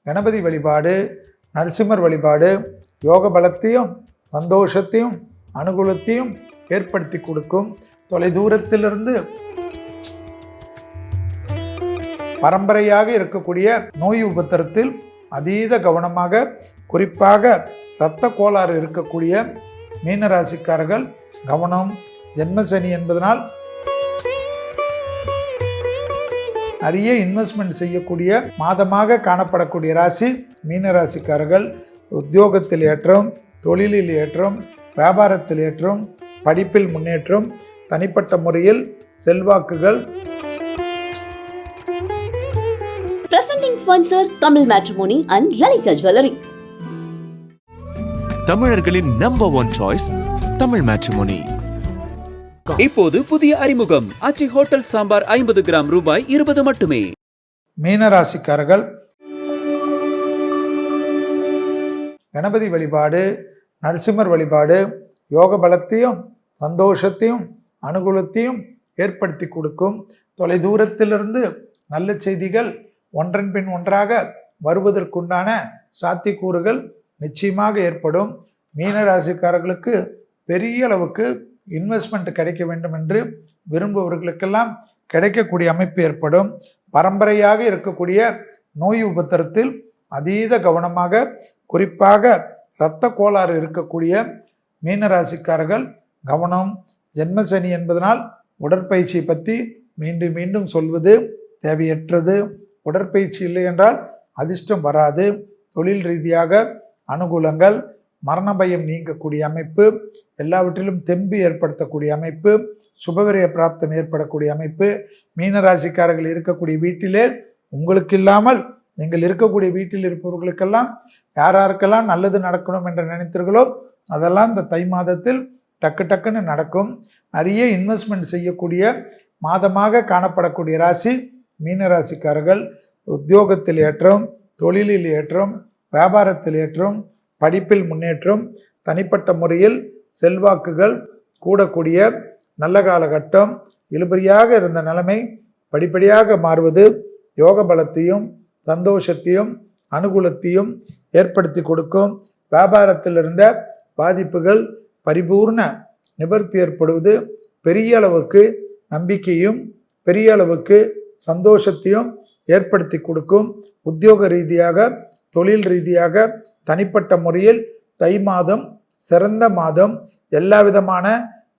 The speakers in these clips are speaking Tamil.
கணபதி வழிபாடு, நரசிம்மர் வழிபாடு யோக பலத்தையும் சந்தோஷத்தையும் அனுகூலத்தையும் ஏற்படுத்தி கொடுக்கும். தொலைதூரத்திலிருந்து பரம்பரையாக இருக்கக்கூடிய நோய் உபத்திரத்தில் அதீத கவனமாக, குறிப்பாக இரத்த கோளாறு இருக்கக்கூடிய மீனராசிக்காரர்கள் கவனம். ஜென்மசனி என்பதனால் நிறைய இன்வெஸ்ட்மெண்ட் செய்யக்கூடிய மாதமாக காணப்படக்கூடிய ராசி மீனராசிக்காரர்கள். உத்தியோகத்தில் ஏற்றம், தொழிலில் ஏற்றம், வியாபாரத்தில் ஏற்றம், படிப்பில் முன்னேற்றம், தனிப்பட்ட முறையில் செல்வாக்குகள். Presenting sponsor Tamil Matrimony and Lalita Jewelry. தமிழர்களின் நம்பர் 1 சாய்ஸ் தமிழ் மேட்ரிமோனி. இப்போது புதிய அறிமுகம் ஆச்சி ஹோட்டல் சாம்பார் 50 கிராம் ரூபாய் 20 மட்டுமே. மீனராசிக்காரர்கள் கணபதி வழிபாடு, நரசிம்மர் வழிபாடு யோக பலத்தையும் சந்தோஷத்தையும் அனுகூலத்தையும் ஏற்படுத்தி கொடுக்கும். தொலைதூரத்திலிருந்து நல்ல செய்திகள் ஒன்றன் பின் ஒன்றாக வருவதற்குண்டான சாத்தியக்கூறுகள் நிச்சயமாக ஏற்படும். மீனராசிக்காரர்களுக்கு பெரிய அளவுக்கு இன்வெஸ்ட்மெண்ட் கிடைக்க வேண்டும் என்று விரும்புபவர்களுக்கெல்லாம் கிடைக்கக்கூடிய அமைப்பு ஏற்படும். பரம்பரையாக இருக்கக்கூடிய நோய் உபத்திரத்தில் அதீத கவனமாக, குறிப்பாக இரத்த கோளாறு இருக்கக்கூடிய மீனராசிக்காரர்கள் கவனம். ஜென்மசனி என்பதனால் உடற்பயிற்சியை பற்றி மீண்டும் மீண்டும் சொல்வது தேவையற்றது. உடற்பயிற்சி இல்லை என்றால் அதிர்ஷ்டம் வராது. தொழில் ரீதியாக அனுகூலங்கள், மரண பயம் நீங்கக்கூடிய அமைப்பு, எல்லாவற்றிலும் தெம்பு ஏற்படுத்தக்கூடிய அமைப்பு, சுபவிரய பிராப்தம் ஏற்படக்கூடிய அமைப்பு. மீனராசிக்காரர்கள் இருக்கக்கூடிய வீட்டிலே உங்களுக்கு இல்லாமல் நீங்கள் இருக்கக்கூடிய வீட்டில் இருப்பவர்களுக்கெல்லாம் யாராருக்கெல்லாம் நல்லது நடக்கணும் என்று நினைத்தீர்களோ அதெல்லாம் இந்த தை மாதத்தில் டக்கு டக்குன்னு நடக்கும். நிறைய இன்வெஸ்ட்மெண்ட் செய்யக்கூடிய மாதமாக காணப்படக்கூடிய ராசி மீனராசிக்காரர்கள். உத்தியோகத்தில் ஏற்றம், தொழிலில் ஏற்றம், வியாபாரத்தில் ஏற்றம், படிப்பில் முன்னேற்றம், தனிப்பட்ட முறையில் செல்வாக்குகள் கூடக்கூடிய நல்ல காலகட்டம். இழுபறியாக இருந்த நிலைமை படிப்படியாக மாறுவது யோக பலத்தையும் சந்தோஷத்தையும் அனுகூலத்தையும் ஏற்படுத்தி கொடுக்கும். வியாபாரத்தில் இருந்த பாதிப்புகள் பரிபூர்ண நிவர்த்தி ஏற்படுவது பெரிய அளவுக்கு நம்பிக்கையும் பெரிய அளவுக்கு சந்தோஷத்தையும் ஏற்படுத்தி கொடுக்கும். உத்தியோக ரீதியாக, தொழில் ரீதியாக, தனிப்பட்ட முறையில் தை மாதம் சிறந்த மாதம். எல்லா விதமான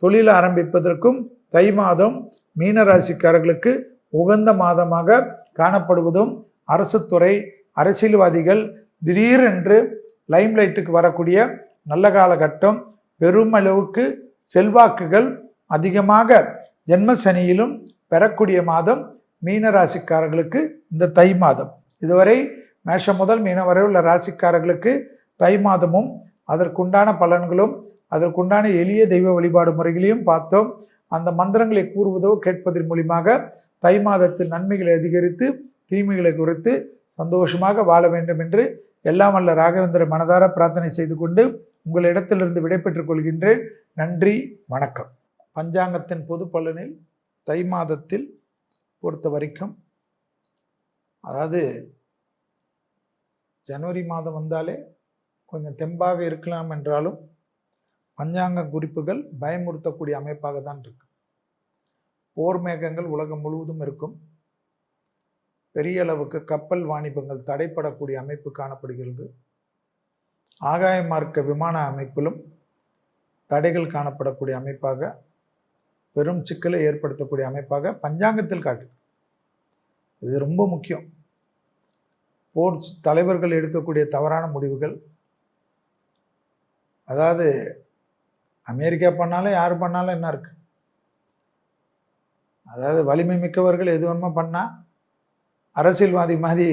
தொழில் ஆரம்பிப்பதற்கும் தை மாதம் மீனராசிக்காரர்களுக்கு உகந்த மாதமாக காணப்படுவதும், அரசு துறை அரசியல்வாதிகள் திடீரென்று லைம்லைட்டுக்கு வரக்கூடிய நல்ல காலகட்டம். பெருமளவுக்கு செல்வாக்குகள் அதிகமாக ஜென்மசனியிலும் பெறக்கூடிய மாதம் மீனராசிக்காரர்களுக்கு இந்த தை மாதம். இதுவரை மேஷம் முதல் மீனம் வரை உள்ள ராசிக்காரர்களுக்கு தை மாதமும் அதற்குண்டான பலன்களும் அதற்குண்டான எளிய தெய்வ வழிபாடு முறைகளையும் பார்த்தோம். அந்த மந்திரங்களை கூறுவதோ கேட்பதன் மூலியமாக தை மாதத்தில் நன்மைகளை அதிகரித்து தீமைகளை குறைத்து சந்தோஷமாக வாழ வேண்டும் என்று எல்லாம் வல்ல ராகவேந்திர மனதார பிரார்த்தனை செய்து கொண்டு உங்களிடத்திலிருந்து விடைபெற்றுக் கொள்கின்றேன். நன்றி, வணக்கம். பஞ்சாங்கத்தின் பொது பலனில் தை மாதத்தில் பொறுத்த வரைக்கும், அதாவது ஜனவரி மாதம் வந்தாலே கொஞ்சம் தெம்பாக இருக்கலாம் என்றாலும் பஞ்சாங்க குறிப்புகள் பயமுறுத்தக்கூடிய அமைப்பாக தான் இருக்கு. போர் மேகங்கள் உலகம் முழுவதும் இருக்கும். பெரிய அளவுக்கு கப்பல் வாணிபங்கள் தடைப்படக்கூடிய அமைப்பு காணப்படுகிறது. ஆகாய மார்க்க விமான அமைப்பிலும் தடைகள் காணப்படக்கூடிய அமைப்பாக, பெரும் சிக்கலை ஏற்படுத்தக்கூடிய அமைப்பாக பஞ்சாங்கத்தில் காட்டு. இது ரொம்ப முக்கியம். போர் தலைவர்கள் எடுக்கக்கூடிய தவறான முடிவுகள், அதாவது அமெரிக்கா பண்ணாலும் யார் பண்ணாலும் என்ன இருக்கு, அதாவது வலிமை மிக்கவர்கள் எது வேணுமோ பண்ணால் அரசியல்வாதி மாதிரி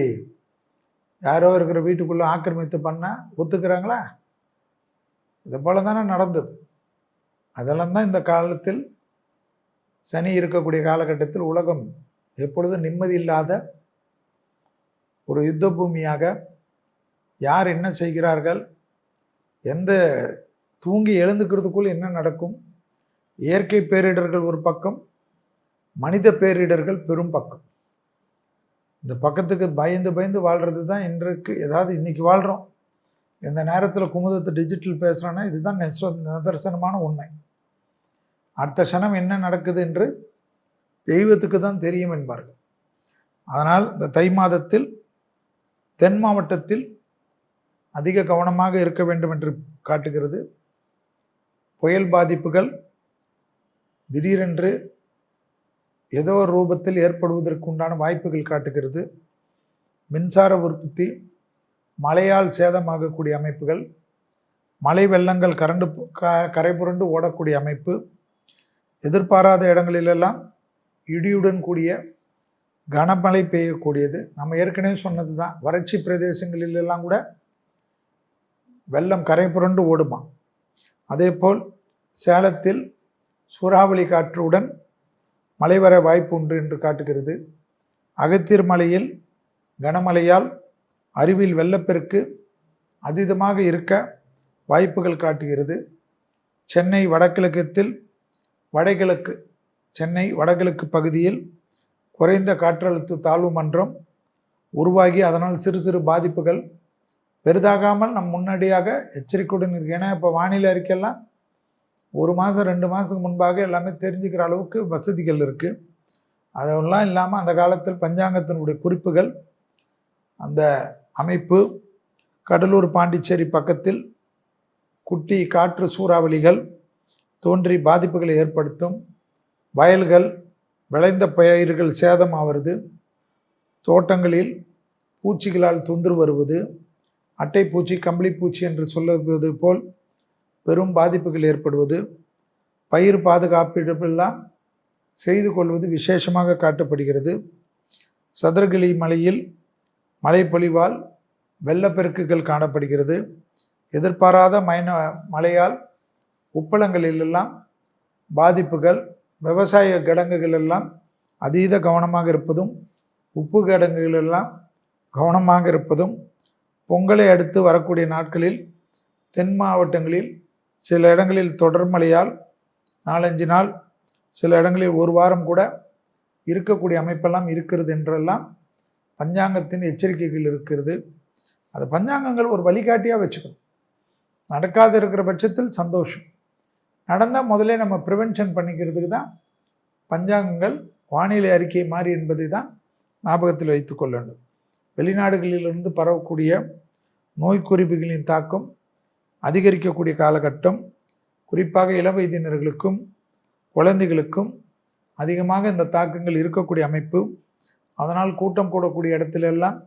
யாரோ இருக்கிற வீட்டுக்குள்ளே ஆக்கிரமித்து பண்ணால் ஒத்துக்கிறாங்களா? இது போல தானே நடந்தது. அதெல்லாம் தான் இந்த காலத்தில் சனி இருக்கக்கூடிய காலகட்டத்தில் உலகம் எப்பொழுதும் நிம்மதி இல்லாத ஒரு யுத்த பூமியாக, யார் என்ன செய்கிறார்கள், எந்த தூங்கி எழுந்துக்கிறதுக்குள் என்ன நடக்கும், இயற்கை பேரிடர்கள் ஒரு பக்கம், மனித பேரிடர்கள் பெரும் பக்கம். இந்த பக்கத்துக்கு பயந்து பயந்து வாழ்கிறது தான் இன்றைக்கு, ஏதாவது இன்றைக்கி வாழ்கிறோம். இந்த நேரத்தில் குமுதத்தை டிஜிட்டல் பேசுகிறோன்னா இதுதான் நிதர்சனமான உண்மை. அடுத்த க்ஷணம் என்ன நடக்குது என்று தெய்வத்துக்கு தான் தெரியும் என்பார்கள். அதனால் இந்த தை மாதத்தில் தென் மாவட்டத்தில் அதிக கவனமாக இருக்க வேண்டும் என்று காட்டுகிறது. புயல் பாதிப்புகள் திடீரென்று ஏதோ ஒரு ரூபத்தில் ஏற்படுவதற்கு உண்டான வாய்ப்புகள் காட்டுகிறது. மின்சார உற்பத்தி, மழையால் சேதமாகக்கூடிய அமைப்புகள், மழை வெள்ளங்கள் கரை புரண்டு ஓடக்கூடிய அமைப்பு, எதிர்பாராத இடங்களிலெல்லாம் இடியுடன் கூடிய கனமழை பெய்யக்கூடியது. நம்ம ஏற்கனவே சொன்னது தான், வறட்சி பிரதேசங்களிலெல்லாம் கூட வெள்ளம் கரை புரண்டு ஓடுமா. அதேபோல் சேலத்தில் சூறாவளி காற்றுடன் மழை வர வாய்ப்பு உண்டு என்று காட்டுகிறது. அகத்தியர் மலையில் கனமழையால் அருவியில் வெள்ளப்பெருக்கு அதீதமாக இருக்க வாய்ப்புகள் காட்டுகிறது. சென்னை வடகிழக்கு பகுதியில் குறைந்த காற்றழுத்த தாழ்வு மன்றம் உருவாகி அதனால் சிறு சிறு பாதிப்புகள் பெரிதாகாமல் நம் முன்னாடியாக எச்சரிக்கையுடன் இருக்கு. ஏன்னா இப்போ வானிலை அறிக்கையெல்லாம் 1 மாதம் 2 மாதத்துக்கு முன்பாக எல்லாமே தெரிஞ்சுக்கிற அளவுக்கு வசதிகள் இருக்குது. அதெல்லாம் இல்லாமல் அந்த காலத்தில் பஞ்சாங்கத்தினுடைய குறிப்புகள், அந்த அமைப்பு கடலூர் பாண்டிச்சேரி பக்கத்தில் குட்டி காற்று சூறாவளிகள் தோன்றி பாதிப்புகளை ஏற்படுத்தும். வயல்கள், விளைந்த பயிர்கள் சேதமாகிறது. தோட்டங்களில் பூச்சிகளால் தொந்தரவு வருவது, அட்டைப்பூச்சி, கம்பளிப்பூச்சி என்று சொல்லுவது போல் பெரும் பாதிப்புகள் ஏற்படுவது, பயிர் பாதுகாப்பெல்லாம் செய்து கொள்வது விசேஷமாக காட்டப்படுகிறது. சதுரகிரி மலையில் மழைப்பொழிவால் வெள்ளப்பெருக்குகள் காணப்படுகிறது. எதிர்பாராத மழையால் உப்பளங்களிலெல்லாம் பாதிப்புகள், விவசாய கிடங்குகள் எல்லாம் அதீத கவனமாக இருப்பதும், உப்பு கிடங்குகளெல்லாம் கவனமாக இருப்பதும், பொங்கலை அடுத்து வரக்கூடிய நாட்களில் தென் மாவட்டங்களில் சில இடங்களில் தொடர் மழையால் 4-5 நாள், சில இடங்களில் 1 வாரம் கூட இருக்கக்கூடிய அமைப்பெல்லாம் இருக்கிறது என்றெல்லாம் பஞ்சாங்கத்தின் எச்சரிக்கைகள் இருக்கிறது. அது பஞ்சாங்கங்கள் ஒரு வழிகாட்டியாக வச்சுக்கணும். நடக்காது இருக்கிற பட்சத்தில் சந்தோஷம், நடந்தால் முதலே நம்ம ப்ரிவென்ஷன் பண்ணிக்கிறதுக்கு தான் பஞ்சாங்கங்கள் வானிலை அறிக்கை மாறி என்பதை தான் ஞாபகத்தில் வைத்து கொள்ள வேண்டும். வெளிநாடுகளிலிருந்து பரவக்கூடிய நோய் குறிப்புகளின் தாக்கம் அதிகரிக்கக்கூடிய காலகட்டம், குறிப்பாக இளவயதினர்களுக்கும் குழந்தைகளுக்கும் அதிகமாக இந்த தாக்கங்கள் இருக்கக்கூடிய அமைப்பு. அதனால் கூட்டம் கூடக்கூடிய இடத்திலெல்லாம்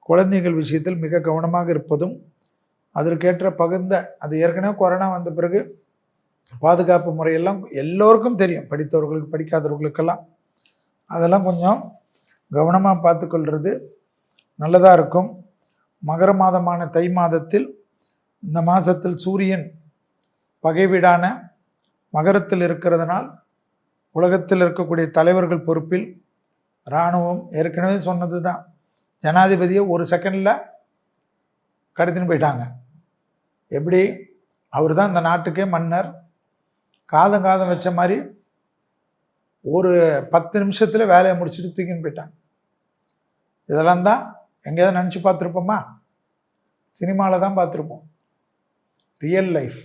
குழந்தைகள் விஷயத்தில் மிக கவனமாக இருப்பதும், அதற்கேற்ற பகுந்த, அது ஏற்கனவே கொரோனா வந்த பிறகு பாதுகாப்பு முறையெல்லாம் எல்லோருக்கும் தெரியும், படித்தவர்களுக்கு படிக்காதவர்களுக்கெல்லாம். அதெல்லாம் கொஞ்சம் கவனமாக பார்த்துக்கொள்வது நல்லதாக இருக்கும். மகர மாதமான தை மாதத்தில், இந்த மாதத்தில் சூரியன் பகை வீடான மகரத்தில் இருக்கிறதுனால் உலகத்தில் இருக்கக்கூடிய தலைவர்கள் பொறுப்பில் இராணுவம், ஏற்கனவே சொன்னது தான், ஜனாதிபதியை 1 செகண்டில் கடத்தின்னு போயிட்டாங்க. எப்படி? அவர் தான் இந்த நாட்டுக்கே மன்னர். காதம் வச்ச மாதிரி ஒரு 10 நிமிஷத்தில் வேலையை முடிச்சுட்டு தூக்கின்னு போயிட்டாங்க. இதெல்லாம் தான் எங்கேயாவது நினச்சி பார்த்துருப்போமா? சினிமாவில் தான் பார்த்துருப்போம். Real life,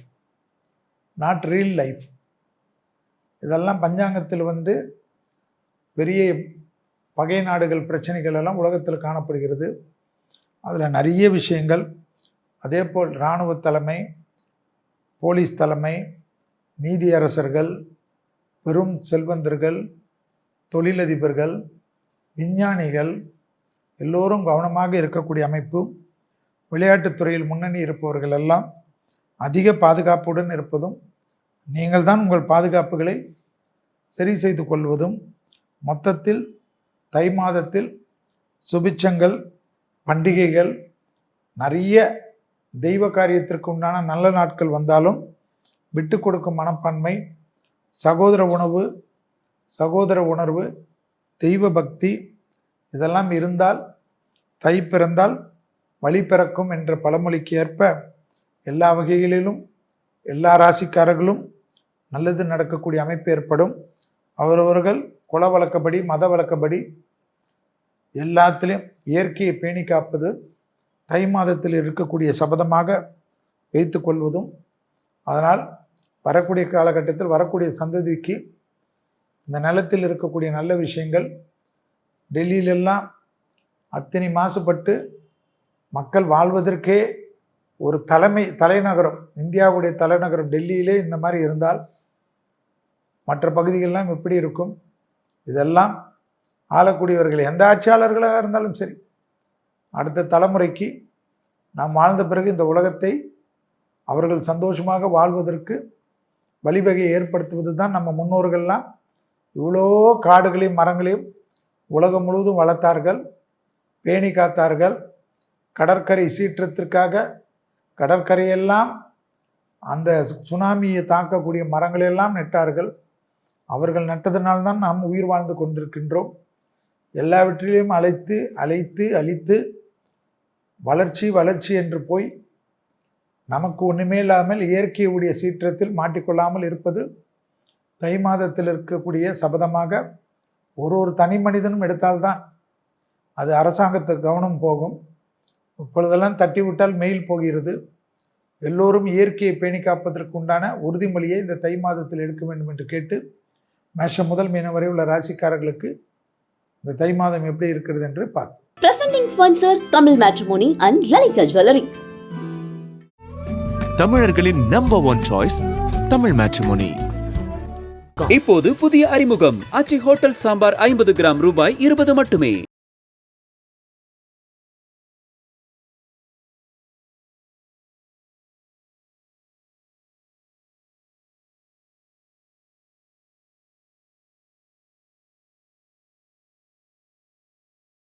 not real life. இதெல்லாம் பஞ்சாங்கத்தில் பெரிய பகை நாடுகள் பிரச்சனைகள் எல்லாம் உலகத்தில் காணப்படுகிறது. அதில் நிறைய விஷயங்கள். அதே போல் இராணுவ தலைமை, போலீஸ் தலைமை, நீதியரசர்கள், பெரும் செல்வந்தர்கள், தொழிலதிபர்கள், விஞ்ஞானிகள் எல்லோரும் கவனமாக இருக்கக்கூடிய அமைப்பு. விளையாட்டுத்துறையில் முன்னணி இருப்பவர்கள் எல்லாம் அதிக பாதுகாப்புடன் இருப்பதும், நீங்கள் தான் உங்கள் பாதுகாப்புகளை சரி செய்து கொள்வதும், மொத்தத்தில் தை மாதத்தில் சுபிட்சங்கள், பண்டிகைகள், நிறைய தெய்வ காரியத்திற்கு உண்டான நல்ல நாட்கள் வந்தாலும் விட்டு கொடுக்கும் மனப்பான்மை, சகோதர உணர்வு, தெய்வ பக்தி இதெல்லாம் இருந்தால் தை பிறந்தால் வழி பிறக்கும் என்ற பழமொழிக்கு ஏற்ப எல்லா வகைகளிலும் எல்லா ராசிக்காரர்களும் நல்லது நடக்கக்கூடிய அமைப்பு ஏற்படும். அவரவர்கள் குல வழக்கப்படி, மத வழக்கப்படி எல்லாத்திலையும் இயற்கையை பேணி காப்பது தை மாதத்தில் இருக்கக்கூடிய சபதமாக வைத்து கொள்வதும், அதனால் வரக்கூடிய காலகட்டத்தில் வரக்கூடிய சந்ததிக்கு இந்த நிலத்தில் இருக்கக்கூடிய நல்ல விஷயங்கள், டெல்லியிலெல்லாம் அத்தனை மாசுபட்டு மக்கள் வாழ்வதற்கே ஒரு தலைநகரம், இந்தியாவுடைய தலைநகரம் டெல்லியிலே இந்த மாதிரி இருந்தால் மற்ற பகுதிகளெல்லாம் எப்படி இருக்கும்? இதெல்லாம் ஆளக்கூடியவர்கள் எந்த ஆட்சியாளர்களாக இருந்தாலும் சரி, அடுத்த தலைமுறைக்கு நாம் வாழ்ந்த பிறகு இந்த உலகத்தை அவர்கள் சந்தோஷமாக வாழ்வதற்கு வழிவகையை ஏற்படுத்துவது தான் நம்ம முன்னோர்கள்லாம் இவ்வளோ காடுகளையும் மரங்களையும் உலகம் முழுவதும் வளர்த்தார்கள், பேணி காத்தார்கள். கடற்கரை சீற்றத்திற்காக கடற்கரையெல்லாம் அந்த சுனாமியை தாக்கக்கூடிய மரங்களெல்லாம் நட்டார்கள். அவர்கள் நட்டதனால்தான் நாம் உயிர் வாழ்ந்து கொண்டிருக்கின்றோம். எல்லாவற்றிலையும் அழித்து வளர்ச்சி வளர்ச்சி என்று போய் நமக்கு ஒன்றுமே இல்லாமல் இயற்கையுடைய சீற்றத்தில் மாட்டிக்கொள்ளாமல் இருப்பது தை மாதத்தில் இருக்கக்கூடிய சபதமாக ஒரு தனி மனிதனும் எடுத்தால்தான் அது அரசாங்கத்துக்கு கவனம் போகும். இப்பொழுதெல்லாம் தட்டி விட்டால் மெயில் போகிறது. எல்லோரும் இயற்கையை பேணி காப்பதற்கு உண்டான உறுதிமொழியை இந்த தை மாதத்தில் எடுக்க வேண்டும் என்று கேட்டு, மேஷம் முதல் மீனம் வரை உள்ள ராசிக்காரர்களுக்கு இந்த தை மாதம் எப்படி இருக்கிறது என்று பார்ப்போம். Presenting sponsor Tamil Matrimony and Lalika Jewelry. தமிழர்களின் number one choice Tamil matrimony. இப்போது புதிய அறிமுகம் ஆச்சி ஹோட்டல் சாம்பார் 50 கிராம் ரூபாய் 20 மட்டுமே.